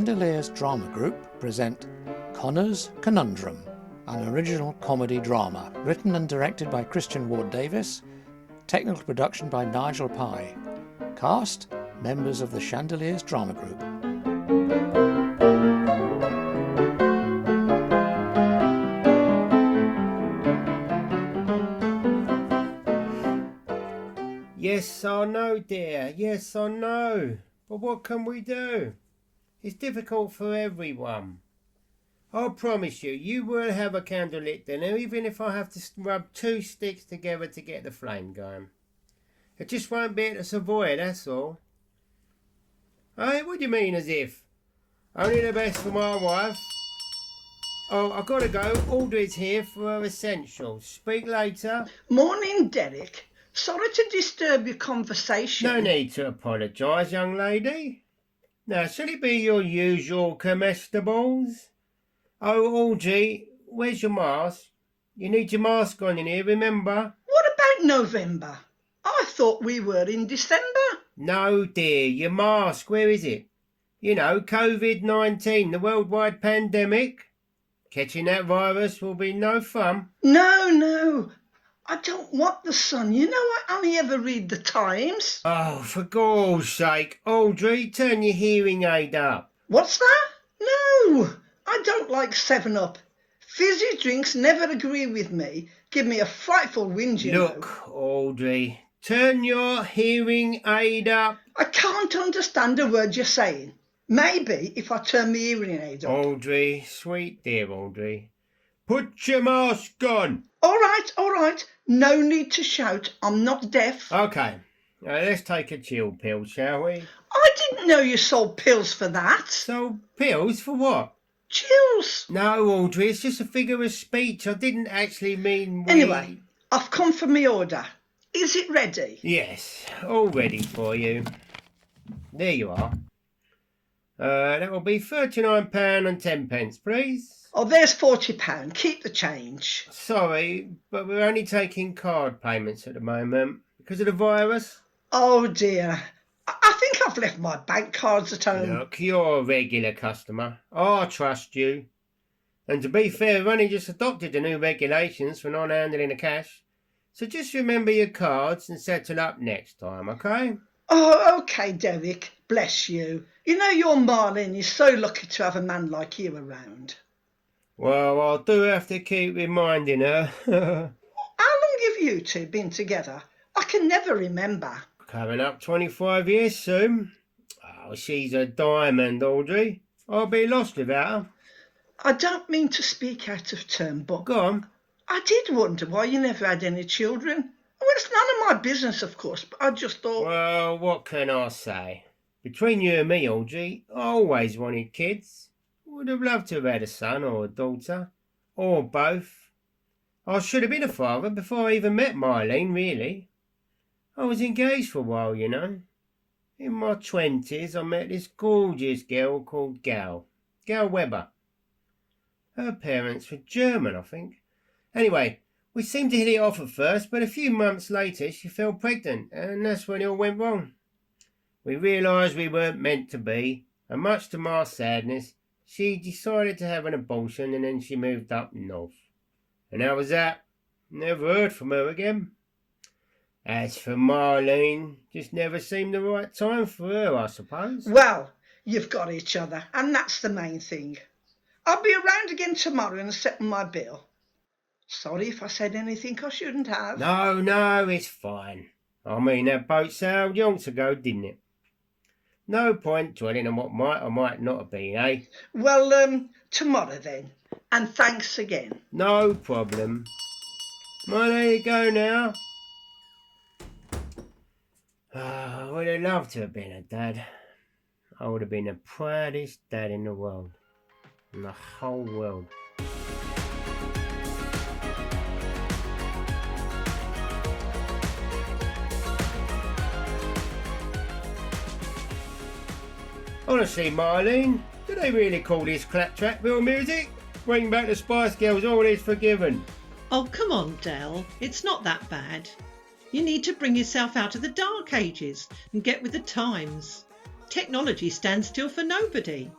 Chandeliers Drama Group present Connor's Conundrum, an original comedy drama written and directed by Christian Ward Davis, technical production by Nigel Pye. Cast, members of the Chandeliers Drama Group. Yes, I know, dear. Yes, I know. But what can we do? It's difficult for everyone. I promise you, you will have a candlelit dinner, even if I have to rub two sticks together to get the flame going. It just won't be at the Savoy, that's all. Hey, what do you mean, as if? Only the best for my wife. Oh, I've got to go. Audrey's here for her essentials. Speak later. Morning, Derek. Sorry to disturb your conversation. No need to apologise, young lady. Now, shall it be your usual comestibles? Oh, Audrey, where's your mask? You need your mask on in here, remember? What about November? I thought we were in December. No, dear, your mask, where is it? You know, COVID-19, the worldwide pandemic. Catching that virus will be no fun. No. I don't want the sun. You know I only ever read the Times. Oh, for God's sake, Audrey, turn your hearing aid up. What's that? No, I don't like 7-Up. Fizzy drinks never agree with me. Give me a frightful whinge, you know. Look, Audrey, turn your hearing aid up. I can't understand a word you're saying. Maybe if I turn my hearing aid up. Audrey, sweet dear Audrey, put your mask on. All right. No need to shout. I'm not deaf. OK, let's take a chill pill, shall we? I didn't know you sold pills for that. So, pills for what? Chills. No, Audrey, it's just a figure of speech. I didn't actually mean we... Anyway, I've come for my order. Is it ready? Yes, all ready for you. There you are. That will be £39.10, please. Oh, there's £40. Keep the change. Sorry, but we're only taking card payments at the moment because of the virus. Oh, dear. I think I've left my bank cards at home. Look, you're a regular customer. I trust you. And to be fair, we've only just adopted the new regulations for not handling the cash. So just remember your cards and settle up next time, OK? Oh, OK, Derek. Bless you. You know your Marlene is so lucky to have a man like you around. Well, I do have to keep reminding her. How long have you two been together? I can never remember. Coming up 25 years soon. Oh, she's a diamond, Audrey. I'll be lost without her. I don't mean to speak out of turn, but... Go on. I did wonder why you never had any children. Well, it's none of my business, of course, but I just thought... Well, what can I say? Between you and me, Audrey, I always wanted kids. Would have loved to have had a son or a daughter, or both. I should have been a father before I even met Marlene, really. I was engaged for a while, you know. In my 20s, I met this gorgeous girl called Gal Weber. Her parents were German, I think. Anyway, we seemed to hit it off at first, but a few months later she fell pregnant, and that's when it all went wrong. We realised we weren't meant to be, and much to my sadness, she decided to have an abortion and then she moved up north. And that was that. Never heard from her again. As for Marlene, just never seemed the right time for her, I suppose. Well, you've got each other, and that's the main thing. I'll be around again tomorrow and settle my bill. Sorry if I said anything I shouldn't have. No, it's fine. I mean, that boat sailed yonks ago, didn't it? No point dwelling on what might or might not have been, eh? Well, tomorrow then. And thanks again. No problem. Well, there you go now. I would have loved to have been a dad. I would have been the proudest dad in the world. In the whole world. Honestly, Marlene, do they really call this claptrap real music? Bring back the Spice Girls, all is forgiven. Oh, come on, Del. It's not that bad. You need to bring yourself out of the dark ages and get with the times. Technology stands still for nobody.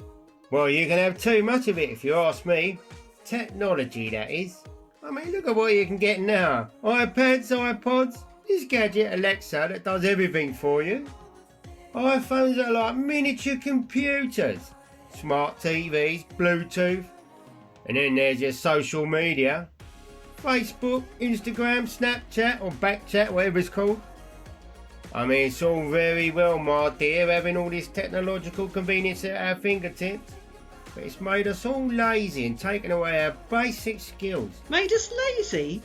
Well, you can have too much of it if you ask me. Technology, that is. I mean, look at what you can get now. iPads, iPods, this gadget Alexa that does everything for you. iPhones are like miniature computers. Smart TVs, Bluetooth. And then there's your social media. Facebook, Instagram, Snapchat or Backchat, whatever it's called. I mean, it's all very well, my dear, having all this technological convenience at our fingertips. But it's made us all lazy and taken away our basic skills. Made us lazy?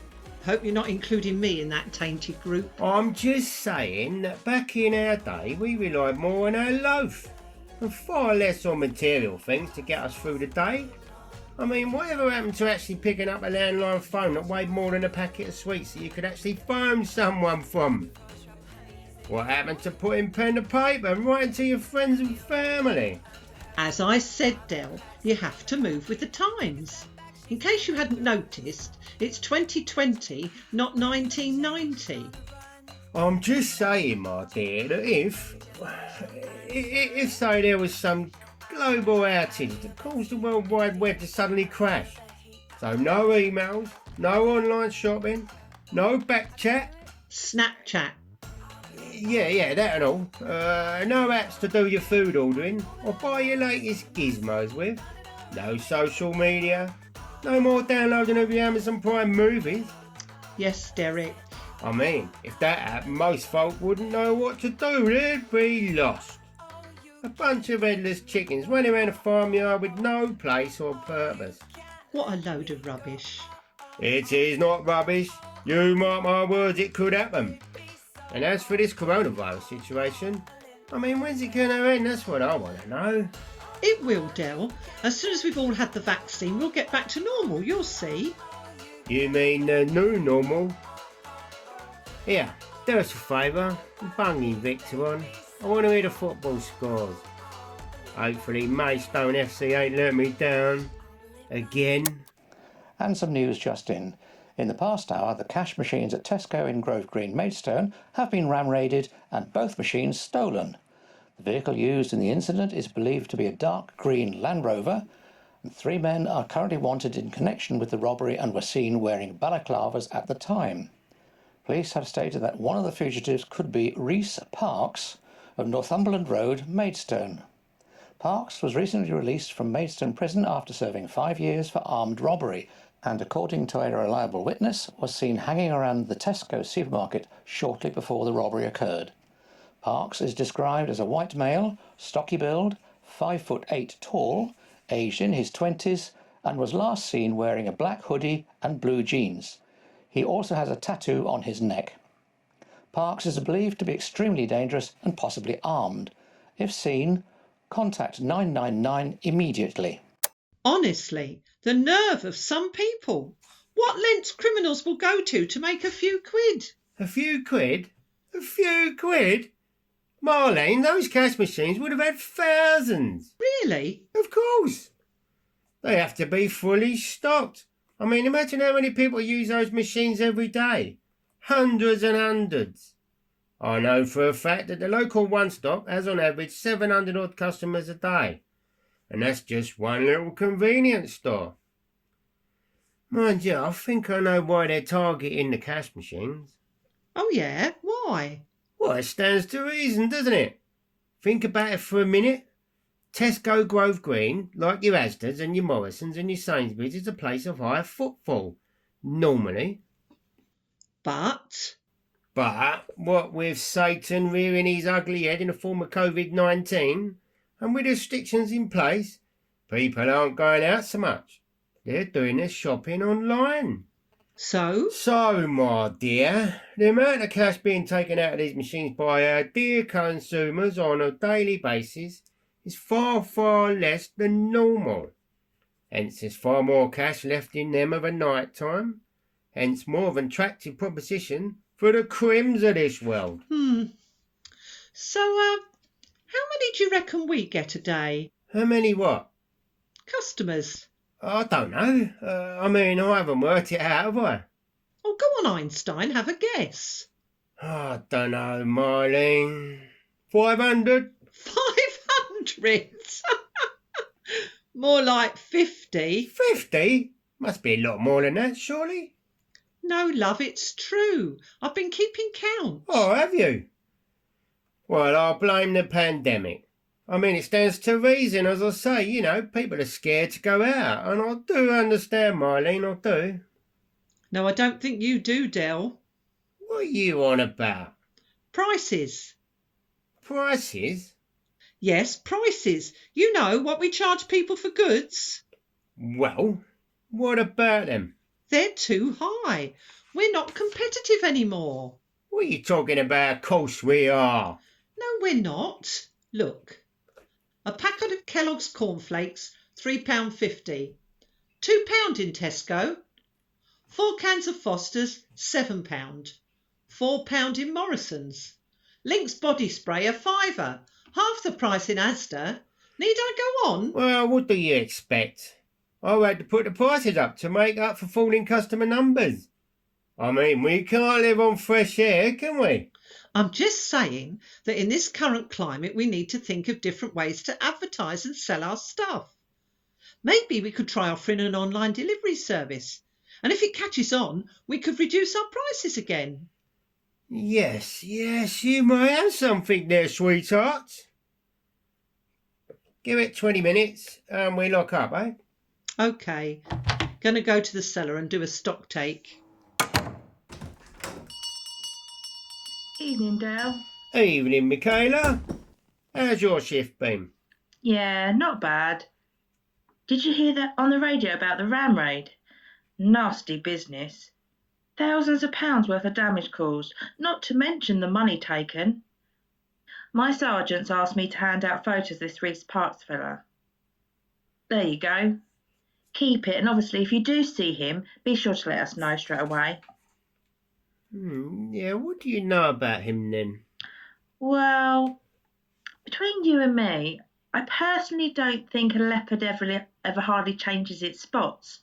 Hope you're not including me in that tainted group. I'm just saying that back in our day we relied more on our loaf and far less on material things to get us through the day. I mean, whatever happened to actually picking up a landline phone that weighed more than a packet of sweets that you could actually phone someone from? What happened to putting pen to paper and writing to your friends and family? As I said, Del, you have to move with the times. In case you hadn't noticed, it's 2020, not 1990. I'm just saying, my dear, that if say there was some global outage that caused the World Wide Web to suddenly crash, so no emails, no online shopping, no backchat, Snapchat. yeah, that and all, no apps to do your food ordering or buy your latest gizmos with, no social media, no more downloading of your Amazon Prime movies. Yes, Derek. I mean, if that happened, most folk wouldn't know what to do. They'd be lost. A bunch of headless chickens running around a farmyard with no place or purpose. What a load of rubbish. It is not rubbish. You mark my words, it could happen. And as for this coronavirus situation, I mean, when's it going to end? That's what I want to know. It will, Del. As soon as we've all had the vaccine, we'll get back to normal, you'll see. You mean the new normal? Here, do us a favour, bung Invicta on. I want to hear the football scores. Hopefully Maidstone FC ain't let me down. Again. And some news just in. In the past hour, the cash machines at Tesco in Grove Green, Maidstone have been ram-raided and both machines stolen. The vehicle used in the incident is believed to be a dark green Land Rover, and 3 men are currently wanted in connection with the robbery and were seen wearing balaclavas at the time. Police have stated that one of the fugitives could be Rhys Parks of Northumberland Road, Maidstone. Parks was recently released from Maidstone prison after serving 5 years for armed robbery, and according to a reliable witness, was seen hanging around the Tesco supermarket shortly before the robbery occurred. Parks is described as a white male, stocky build, 5'8" tall, aged in his 20s, and was last seen wearing a black hoodie and blue jeans. He also has a tattoo on his neck. Parks is believed to be extremely dangerous and possibly armed. If seen, contact 999 immediately. Honestly, the nerve of some people. What lengths criminals will go to make a few quid. A few quid? A few quid? Marlene, those cash machines would have had thousands. Really? Of course. They have to be fully stocked. I mean, imagine how many people use those machines every day. Hundreds and hundreds. I know for a fact that the local one-stop has on average 700 odd customers a day. And that's just one little convenience store. Mind you, I think I know why they're targeting the cash machines. Oh yeah? Why? Well, it stands to reason, doesn't it? Think about it for a minute. Tesco Grove Green, like your Asda's and your Morrison's and your Sainsbury's, is a place of high footfall, normally. But what with Satan rearing his ugly head in the form of COVID-19, and with restrictions in place, people aren't going out so much. They're doing their shopping online. So, my dear, the amount of cash being taken out of these machines by our dear consumers on a daily basis is far, far less than normal. Hence, there's far more cash left in them of a night time. Hence, more of an attractive proposition for the crims of this world. So, how many do you reckon we get a day? How many what? Customers. I don't know. I mean, I haven't worked it out, have I? Oh, go on, Einstein, have a guess. I don't know, Marlene. 500? 500? More like 50. 50? Must be a lot more than that, surely. No, love, it's true. I've been keeping count. Oh, have you? Well, I'll blame the pandemic. I mean, it stands to reason, as I say, people are scared to go out. And I do understand, Marlene, I do. No, I don't think you do, Del. What are you on about? Prices. Prices? Yes, prices. You know what we charge people for goods. Well, what about them? They're too high. We're not competitive anymore. What are you talking about? Of course we are. No, we're not. Look, a packet of Kellogg's cornflakes, £3.50. £2 in Tesco. 4 cans of Foster's, £7. £4 in Morrison's. Lynx body spray, a fiver. Half the price in Asda. Need I go on? Well, what do you expect? I had to put the prices up to make up for falling customer numbers. I mean, we can't live on fresh air, can we? I'm just saying that in this current climate we need to think of different ways to advertise and sell our stuff. Maybe we could try offering an online delivery service. And if it catches on, we could reduce our prices again. Yes, you might have something there, sweetheart. Give it 20 minutes and we lock up, eh? OK. Gonna go to the cellar and do a stock take. Evening, Dale. Evening, Michaela. How's your shift been? Yeah, not bad. Did you hear that on the radio about the ram raid? Nasty business. Thousands of pounds worth of damage caused, not to mention the money taken. My sergeants asked me to hand out photos of this Reese Parks fella. There you go. Keep it, and obviously if you do see him, be sure to let us know straight away. Yeah, what do you know about him then? Well, between you and me, I personally don't think a leopard ever hardly changes its spots.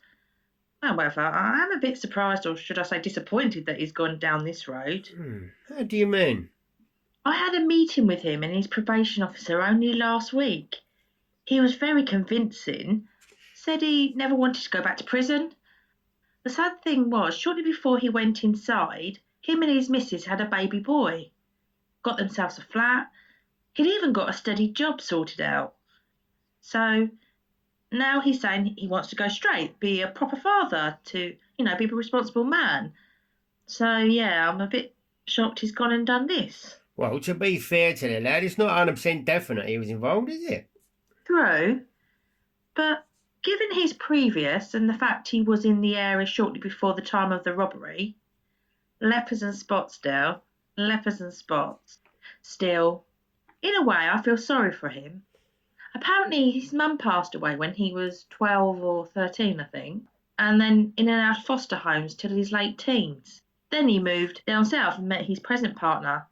However, I am a bit surprised, or should I say disappointed, that he's gone down this road. How do you mean? I had a meeting with him and his probation officer only last week. He was very convincing, said he never wanted to go back to prison. The sad thing was, shortly before he went inside, him and his missus had a baby boy. Got themselves a flat. He'd even got a steady job sorted out. So now he's saying he wants to go straight, be a proper father, to, be a responsible man. So, yeah, I'm a bit shocked he's gone and done this. Well, to be fair to the lad, it's not 100% definite he was involved, is it? True. But given his previous and the fact he was in the area shortly before the time of the robbery, lepers and spots, Dale, lepers and spots. Still, in a way, I feel sorry for him. Apparently, his mum passed away when he was 12 or 13, I think, and then in and out of foster homes till his late teens. Then he moved down south and met his present partner,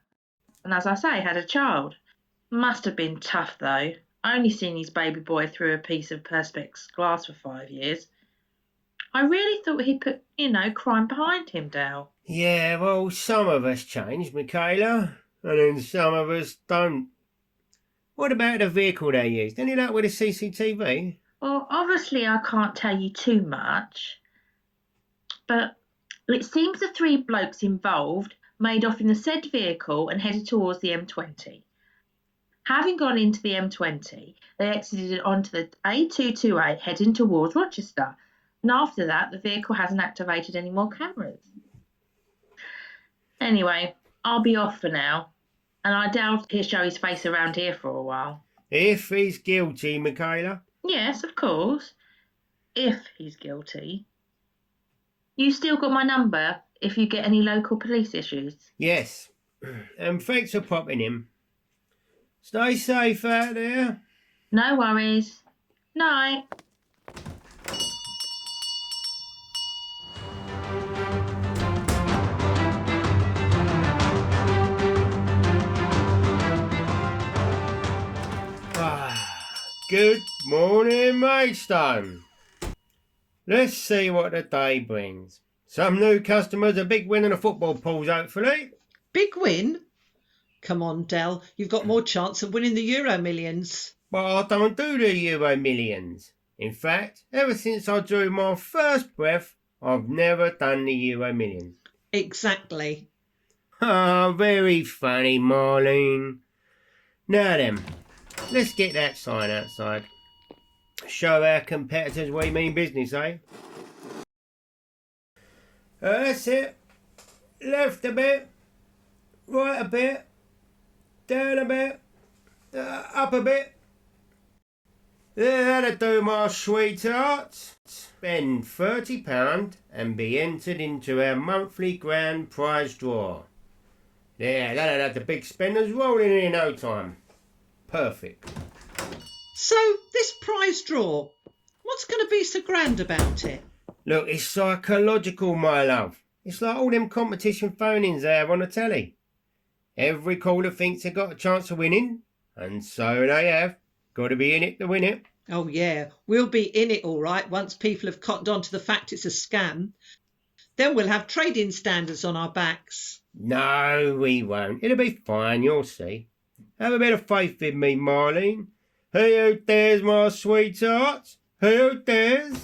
and as I say, had a child. Must have been tough, though. Only seen his baby boy through a piece of Perspex glass for 5 years. I really thought he'd put, crime behind him, Dale. Yeah, well, some of us change, Michaela, and then some of us don't. What about the vehicle they used? Any luck with the CCTV? Well, obviously I can't tell you too much, but it seems the 3 blokes involved made off in the said vehicle and headed towards the M20. Having gone into the M20, they exited onto the A228 heading towards Rochester, and after that the vehicle hasn't activated any more cameras. Anyway, I'll be off for now, and I doubt he'll show his face around here for a while. If he's guilty, Michaela? Yes, of course. If he's guilty. You still got my number if you get any local police issues? Yes. And thanks for popping in. Stay safe out there. No worries. Night. Good morning, Maidstone. Let's see what the day brings. Some new customers, a big win in the football pools, hopefully. Big win? Come on, Del, you've got more chance of winning the Euro Millions. But I don't do the Euro Millions. In fact, ever since I drew my first breath, I've never done the Euro Millions. Exactly. Ah, very funny, Marlene. Now then, let's get that sign outside. Show our competitors we mean business, eh? That's it. Left a bit, right a bit, down a bit, up a bit. That'll do, my sweetheart. Spend £30 and be entered into our monthly grand prize draw. There, that'll have the big spenders rolling in no time. Perfect. So, this prize draw, what's going to be so grand about it? Look, it's psychological, my love. It's like all them competition phone-ins they have on the telly. Every caller thinks they've got a chance of winning, and so they have. Got to be in it to win it. Oh yeah, we'll be in it all right once people have cottoned on to the fact it's a scam. Then we'll have trading standards on our backs. No, we won't. It'll be fine, you'll see. Have a bit of faith in me, Marlene. Who dares, my sweetheart? Who dares?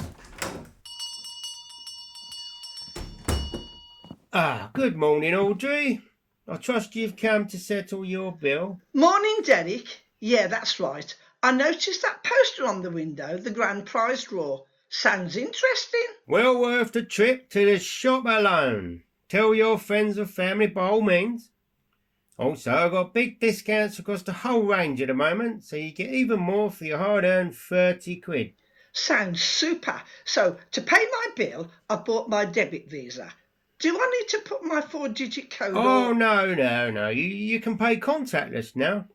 Ah, good morning, Audrey. I trust you've come to settle your bill. Morning, Derek. Yeah, that's right. I noticed that poster on the window, the grand prize draw. Sounds interesting. Well worth the trip to the shop alone. Tell your friends and family by all means. Also, I've got big discounts across the whole range at the moment, so you get even more for your hard-earned £30. Sounds super. So, to pay my bill, I bought my debit visa. Do I need to put my 4-digit code Oh, or... no. You can pay contactless now.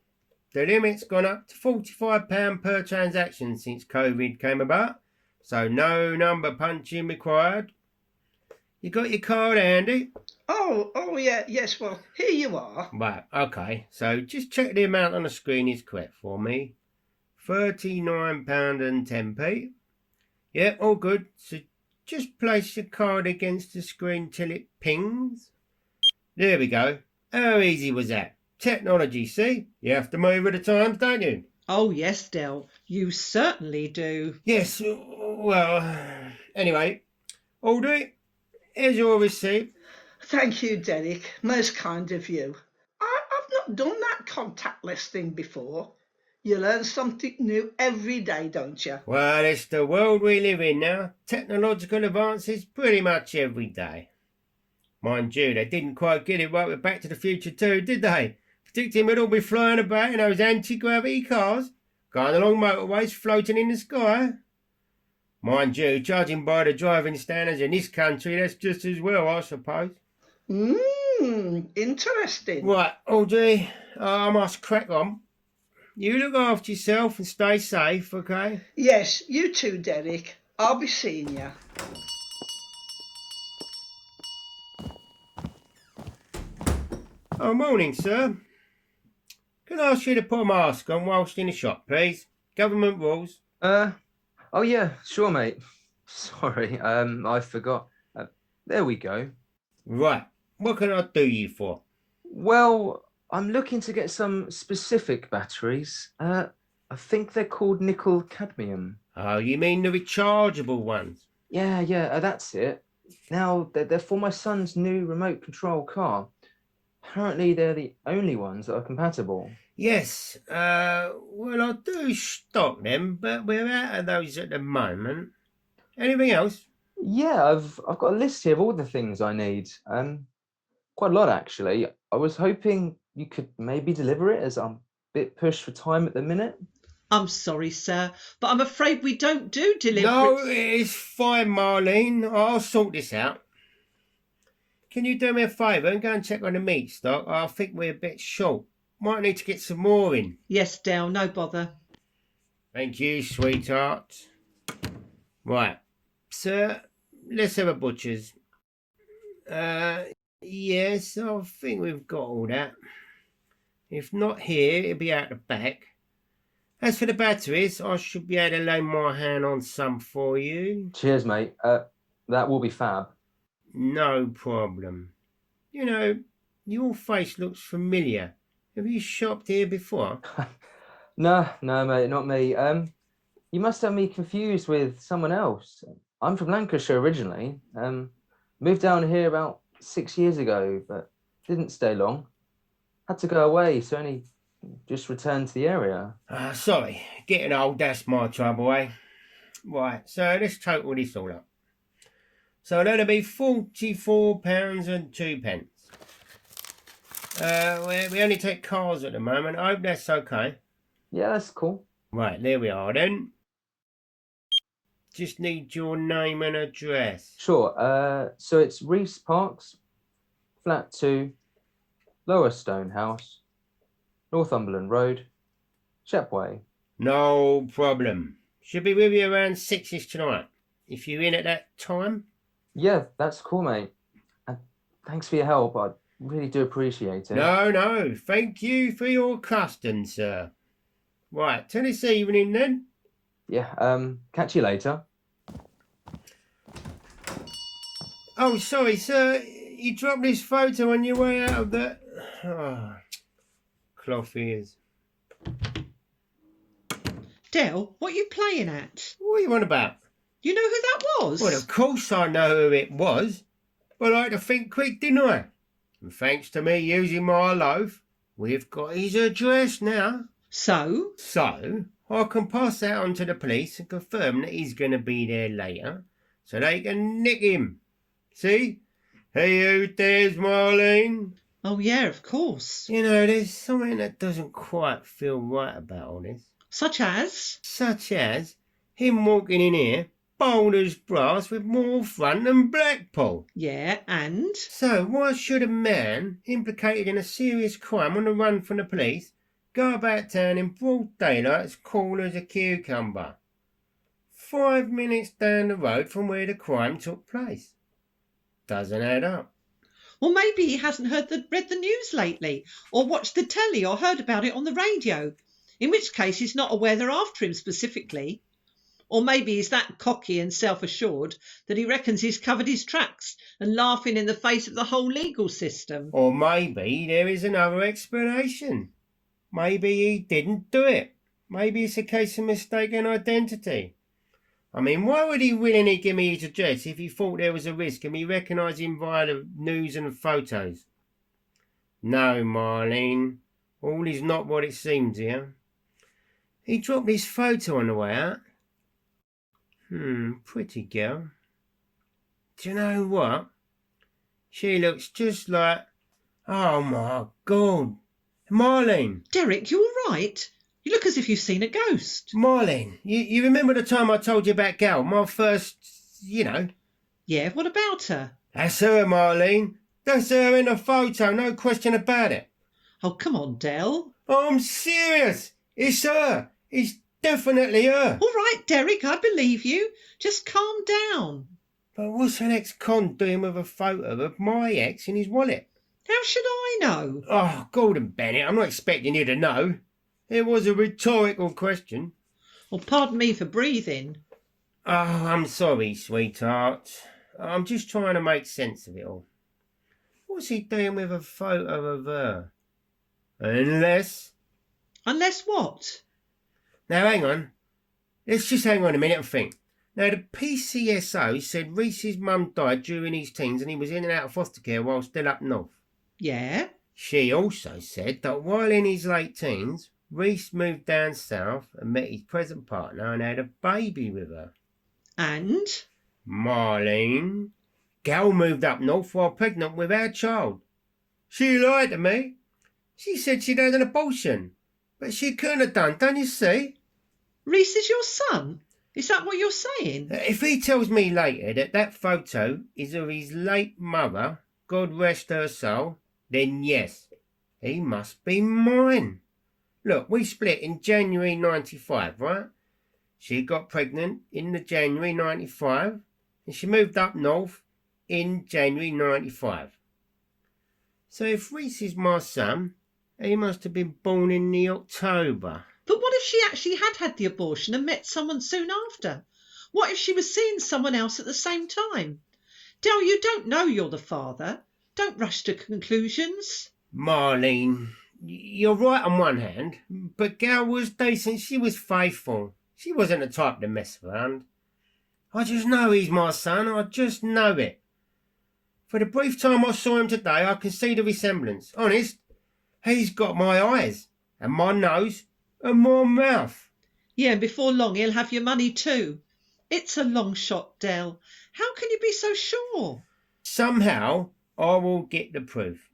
The limit's gone up to £45 per transaction since COVID came about, so no number punching required. You got your card handy? Oh, yeah, yes, well, here you are. Right, okay, so just check the amount on the screen is correct for me. £39.10. Yeah, all good. So just place your card against the screen till it pings. There we go. How easy was that? Technology, see? You have to move with the times, don't you? Oh yes, Del, you certainly do. Yes, well, anyway, Audrey, here's your receipt. Thank you, Derek. Most kind of you. I've not done that contactless thing before. You learn something new every day, don't you? Well, it's the world we live in now. Technological advances pretty much every day. Mind you, they didn't quite get it right with Back to the Future 2, did they? Predicting we'd all be flying about in those anti-gravity cars, going along motorways floating in the sky. Mind you, judging by the driving standards in this country, that's just as well, I suppose. Interesting. Right, Audrey, I must crack on. You look after yourself and stay safe, okay? Yes, you too, Derek. I'll be seeing you. Oh, morning, sir. Can I ask you to put a mask on whilst in the shop, please? Government rules. Oh yeah, sure, mate. Sorry, I forgot. There we go. Right, what can I do you for? Well, I'm looking to get some specific batteries. I think they're called nickel cadmium. Oh, you mean the rechargeable ones? Yeah, that's it. Now, they're for my son's new remote control car. Apparently, they're the only ones that are compatible. Yes, well, I do stock them, but we're out of those at the moment. Anything else? Yeah, I've got a list here of all the things I need. Quite a lot actually. I was hoping you could maybe deliver it as I'm a bit pushed for time at the minute. I'm sorry, sir, but I'm afraid we don't do delivery. No, it's fine, Marlene. I'll sort this out. Can you do me a favour and go and check on the meat stock? I think we're a bit short. Might need to get some more in. Yes, Del, no bother. Thank you, sweetheart. Right, sir, let's have a butcher's. Yes, I think we've got all that. If not here, it'll be out the back. As for the batteries, I should be able to lay my hand on some for you. Cheers, mate. That will be fab. No problem. You know, your face looks familiar. Have you shopped here before? No, mate, not me. You must have me confused with someone else. I'm from Lancashire originally. Moved down here about 6 years ago, but didn't stay long. Had to go away, so only just returned to the area. Sorry, getting old, that's my trouble, eh? Right, so let's total this all up. So that'll be £44 and 2p. We only take cars at the moment. I hope that's okay. Yeah, that's cool. Right, there we are then. Just need your name and address. Sure. So it's Reese Parks, flat 2, Lower Stone House, Northumberland Road, Shepway. No problem. Should be with you around 6ish tonight. If you're in at that time. Yeah, that's cool, mate. And thanks for your help. I really do appreciate it. No. Thank you for your custom, sir. Right, till this evening then. Yeah, catch you later. Oh, sorry, sir. You dropped this photo on your way out of the... Oh, cloth ears. Del, what are you playing at? What are you on about? You know who that was? Well, of course I know who it was. But I had to think quick, didn't I? And thanks to me using my loaf, we've got his address now. So? So, I can pass that on to the police and confirm that he's going to be there later so they can nick him. See? Hey, who dares, Marlene? Oh, yeah, of course. You know, there's something that doesn't quite feel right about all this. Such as? Such as him walking in here, bold as brass, with more front than Blackpool. Yeah, and? So, why should a man implicated in a serious crime on the run from the police go about town in broad daylight as cool as a cucumber? 5 minutes down the road from where the crime took place. Doesn't add up. Or maybe he hasn't read the news lately, or watched the telly, or heard about it on the radio, in which case he's not aware they're after him specifically. Or maybe he's that cocky and self-assured that he reckons he's covered his tracks and laughing in the face of the whole legal system. Or maybe there is another explanation. Maybe he didn't do it. Maybe it's a case of mistaken identity. I mean, why would he willingly give me his address if he thought there was a risk and we recognised him via the news and photos? No, Marlene, all is not what it seems here. He dropped his photo on the way out. Pretty girl. Do you know what? She looks just like... Oh, my God. Marlene. Derek, you all right? You look as if you've seen a ghost. Marlene, you remember the time I told you about Gal, my first, Yeah, what about her? That's her, Marlene. That's her in the photo, no question about it. Oh, come on, Del. I'm serious. It's her. It's definitely her. All right, Derek, I believe you. Just calm down. But what's an ex-con doing with a photo of my ex in his wallet? How should I know? Oh, Gordon Bennett, I'm not expecting you to know. It was a rhetorical question. Well, pardon me for breathing. Oh, I'm sorry, sweetheart. I'm just trying to make sense of it all. What's he doing with a photo of her? Unless... Unless what? Now, hang on. Let's just hang on a minute and think. Now, the PCSO said Reese's mum died during his teens and he was in and out of foster care while still up north. Yeah? She also said that while in his late teens, Reese moved down south and met his present partner and had a baby with her. And? Marlene, Gal moved up north while pregnant with our child. She lied to me. She said she'd had an abortion, but she couldn't have done, don't you see? Reese is your son? Is that what you're saying? If he tells me later that that photo is of his late mother, God rest her soul, then yes, he must be mine. Look, we split in January 95, right? She got pregnant in the January 95 and she moved up north in January 95. So if Reese is my son, he must have been born in the October. But what if she actually had the abortion and met someone soon after? What if she was seeing someone else at the same time? Del, you don't know you're the father. Don't rush to conclusions. Marlene, you're right on one hand, but Gal was decent. She was faithful. She wasn't the type to mess around. I just know he's my son, I just know it. For the brief time I saw him today, I can see the resemblance. Honest, he's got my eyes, and my nose, and my mouth. Yeah, and before long he'll have your money too. It's a long shot, Del. How can you be so sure? Somehow, I will get the proof.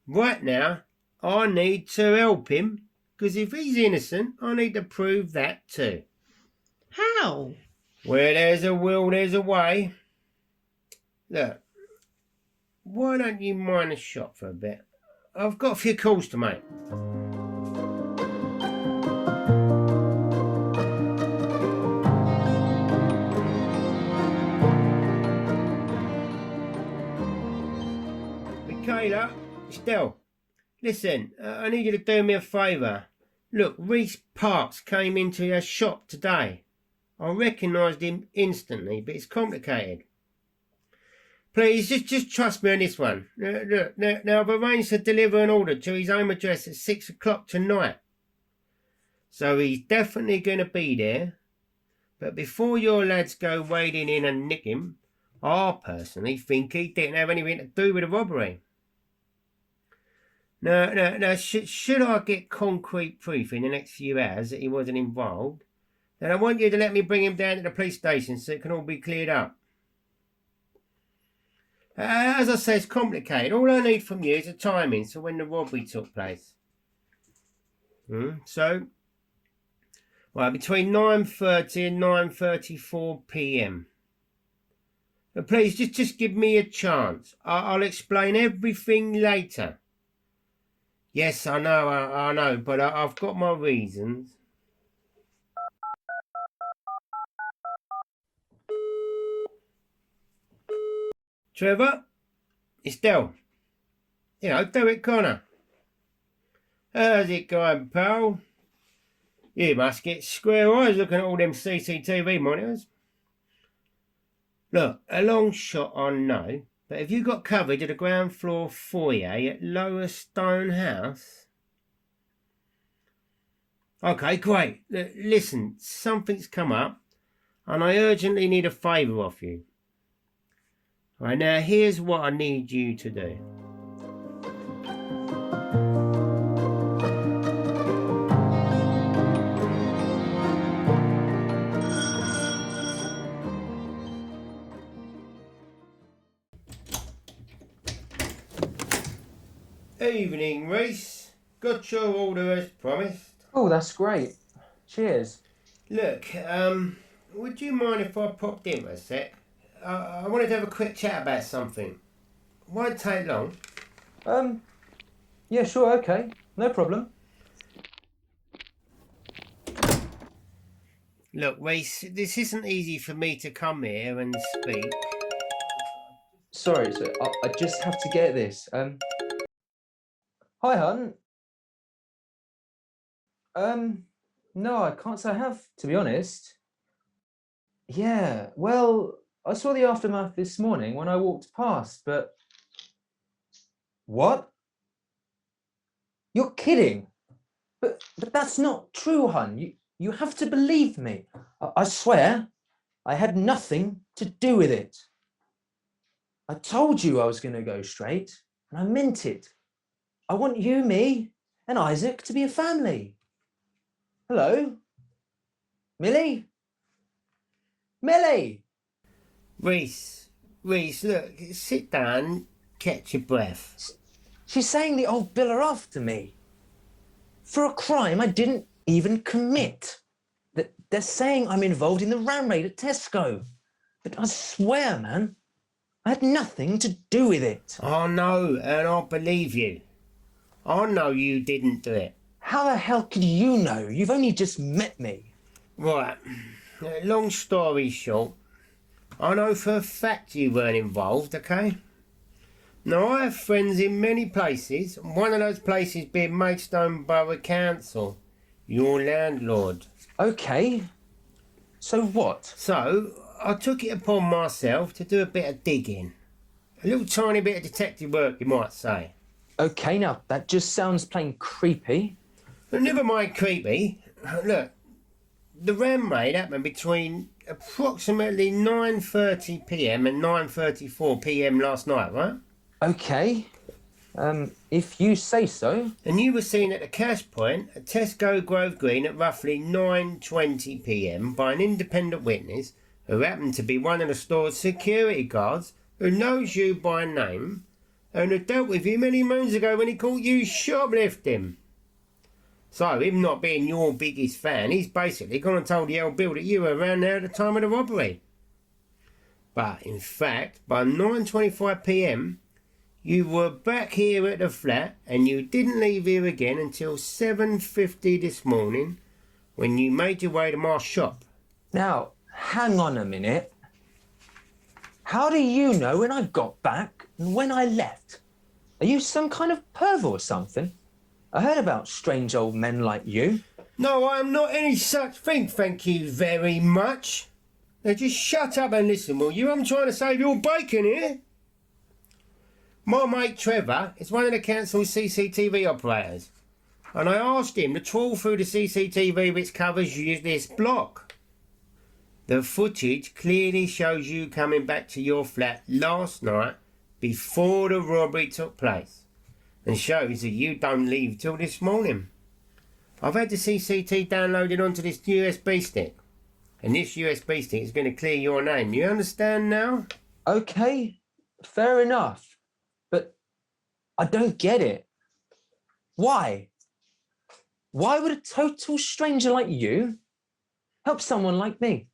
Right now, I need to help him, because if he's innocent, I need to prove that too. How? Where there's a will, there's a way. Look, why don't you mind the shop for a bit? I've got a few calls to make. Michaela, Estelle, listen, I need you to do me a favour. Look, Reese Parks came into your shop today. I recognised him instantly, but it's complicated. Please, just trust me on this one. Look, now I've arranged to deliver an order to his home address at 6 o'clock tonight. So he's definitely going to be there. But before your lads go wading in and nick him, I personally think he didn't have anything to do with the robbery. Now, should I get concrete proof in the next few hours that he wasn't involved, then I want you to let me bring him down to the police station so it can all be cleared up. As I say, it's complicated. All I need from you is a timing for when the robbery took place. So, well, between 9:30 and 9:34 p.m. But please, just give me a chance. I'll explain everything later. Yes, I know, but I've got my reasons. Trevor, it's Del. Derek Connor. How's it going, pal? You must get square eyes looking at all them CCTV monitors. Look, a long shot I know, but have you got coverage of the ground floor foyer at Lower Stone House? Okay, great. Listen, something's come up, and I urgently need a favour off you. Right, now here's what I need you to do. Evening, Reese. Got your order as promised. Oh, that's great. Cheers. Look, would you mind if I popped in for a sec? I wanted to have a quick chat about something. Won't take long. Yeah, sure, okay. No problem. Look, Reese, this isn't easy for me to come here and speak. Sorry, sir. I just have to get this. Hi, hon. No, I can't say I have, to be honest. Yeah, well, I saw the aftermath this morning when I walked past, but... What? You're kidding. But that's not true, hon. You have to believe me. I swear, I had nothing to do with it. I told you I was going to go straight, and I meant it. I want you, me, and Isaac to be a family. Hello? Millie? Millie! Reese, look, sit down, catch your breath. She's saying the old bill her off to me. For a crime I didn't even commit. They're saying I'm involved in the ram raid at Tesco. But I swear, man, I had nothing to do with it. I know, and I believe you. I know you didn't do it. How the hell could you know? You've only just met me. Right, long story short, I know for a fact you weren't involved, okay? Now, I have friends in many places, one of those places being Maidstone Borough Council, your landlord. Okay, so what? So, I took it upon myself to do a bit of digging. A little tiny bit of detective work, you might say. Okay, now, that just sounds plain creepy. But never mind creepy. Look, the ram raid happened between approximately 9:30 p.m. and 9:34 p.m. last night, right? Okay. If you say so. And you were seen at the cash point at Tesco Grove Green at roughly 9:20 p.m. by an independent witness who happened to be one of the store's security guards who knows you by name and had dealt with you many moons ago when he caught you shoplifting. So, him not being your biggest fan, he's basically gone and told the old Bill that you were around there at the time of the robbery. But, in fact, by 9:25 p.m, you were back here at the flat and you didn't leave here again until 7:50 this morning when you made your way to my shop. Now, hang on a minute. How do you know when I got back and when I left? Are you some kind of perv or something? I heard about strange old men like you. No, I am not any such thing, thank you very much. Now just shut up and listen, will you? I'm trying to save your bacon here. My mate Trevor is one of the council's CCTV operators, and I asked him to trawl through the CCTV which covers this block. The footage clearly shows you coming back to your flat last night before the robbery took place, and shows that you don't leave till this morning. I've had the CCTV downloaded onto this USB stick, and this USB stick is going to clear your name. You understand now? Okay, fair enough. But I don't get it. Why? Why would a total stranger like you help someone like me?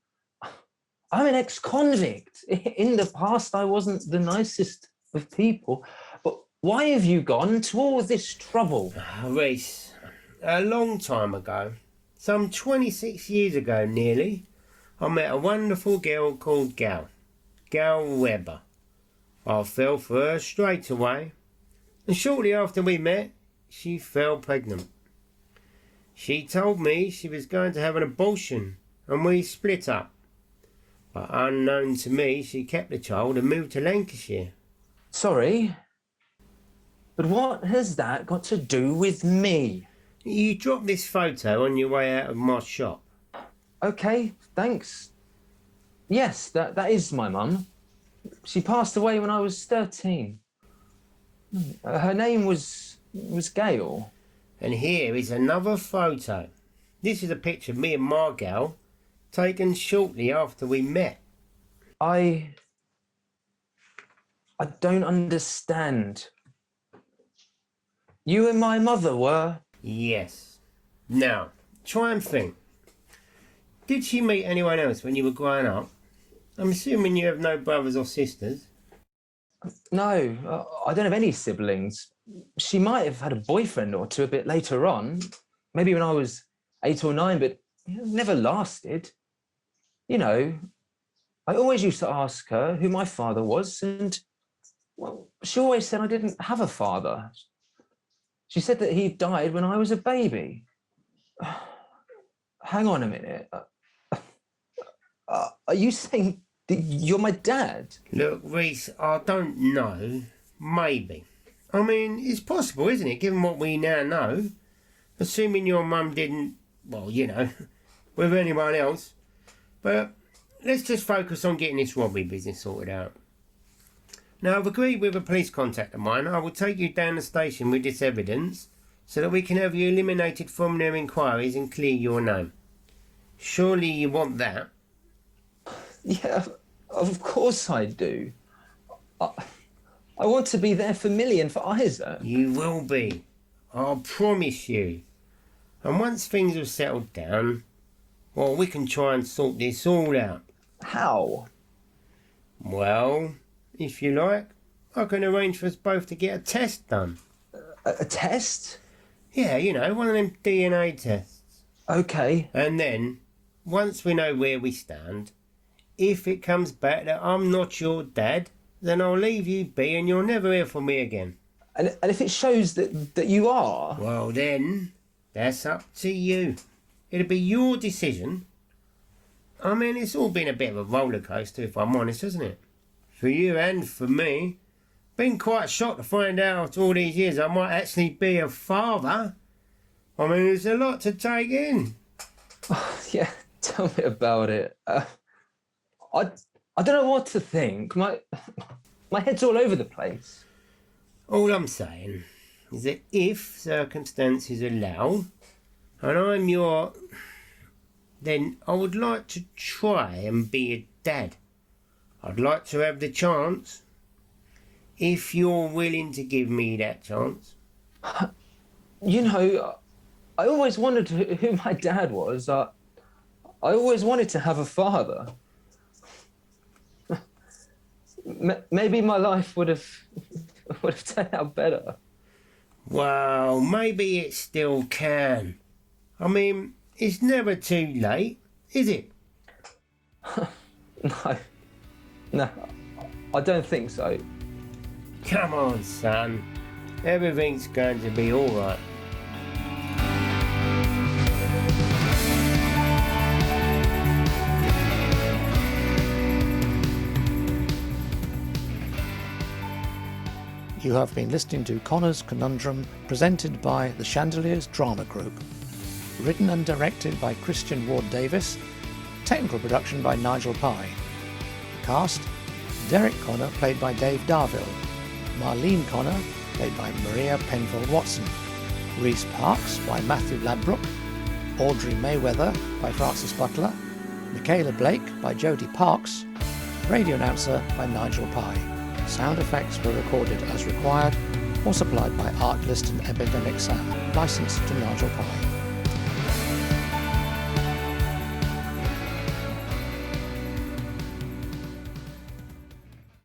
I'm an ex-convict. In the past, I wasn't the nicest of people. But why have you gone to all this trouble? Reese, a long time ago, some 26 years ago nearly, I met a wonderful girl called Gal Webber. I fell for her straight away, and shortly after we met, she fell pregnant. She told me she was going to have an abortion, and we split up. But unknown to me, she kept the child and moved to Lancashire. Sorry, but what has that got to do with me? You dropped this photo on your way out of my shop. Okay, thanks. Yes, that is my mum. She passed away when I was 13. Her name was Gail. And here is another photo. This is a picture of me and Margal taken shortly after we met. I don't understand. You and my mother were? Yes. Now, try and think. Did she meet anyone else when you were growing up? I'm assuming you have no brothers or sisters. No, I don't have any siblings. She might have had a boyfriend or two a bit later on, maybe when I was 8 or 9, but it never lasted. You know, I always used to ask her who my father was, and, well, she always said I didn't have a father. She said that he died when I was a baby. Hang on a minute. Are you saying that you're my dad? Look, Reese, I don't know. Maybe. I mean, it's possible, isn't it, given what we now know? Assuming your mum didn't, well, you know, with anyone else. But let's just focus on getting this robbery business sorted out. Now, I've agreed with a police contact of mine. I will take you down the station with this evidence so that we can have you eliminated from their inquiries and clear your name. Surely you want that? Yeah, of course I do. I want to be there for Millie and for Isaac. You will be. I promise you. And once things have settled down, well, we can try and sort this all out. How? Well, if you like, I can arrange for us both to get a test done. A test? Yeah, you know, one of them DNA tests. Okay. And then, once we know where we stand, if it comes back that I'm not your dad, then I'll leave you be and you'll never hear from me again. And if it shows that you are? Well then, that's up to you. It'll be your decision. I mean, it's all been a bit of a roller coaster, if I'm honest, hasn't it? For you and for me. Been quite shocked to find out after all these years I might actually be a father. I mean, there's a lot to take in. Yeah, Tell me about it. I don't know what to think. My head's all over the place. All I'm saying is that if circumstances allow, and I'm your... then I would like to try and be a dad. I'd like to have the chance. If you're willing to give me that chance. You know, I always wondered who my dad was. I always wanted to have a father. Maybe my life would have turned out better. Well, maybe it still can. I mean, it's never too late, is it? No, I don't think so. Come on, son. Everything's going to be all right. You have been listening to Connor's Conundrum, presented by the Chandeliers Drama Group. Written and directed by Christian Ward Davis. Technical production by Nigel Pye. The cast: Derek Connor, played by Dave Darville. Marlene Connor, played by Maria Penfold Watson. Rhys Parks by Matthew Ladbrook. Audrey Mayweather by Francis Butler. Michaela Blake by Jodie Parks. Radio announcer by Nigel Pye. Sound effects were recorded as required or supplied by Artlist and Epidemic Sound, licensed to Nigel Pye.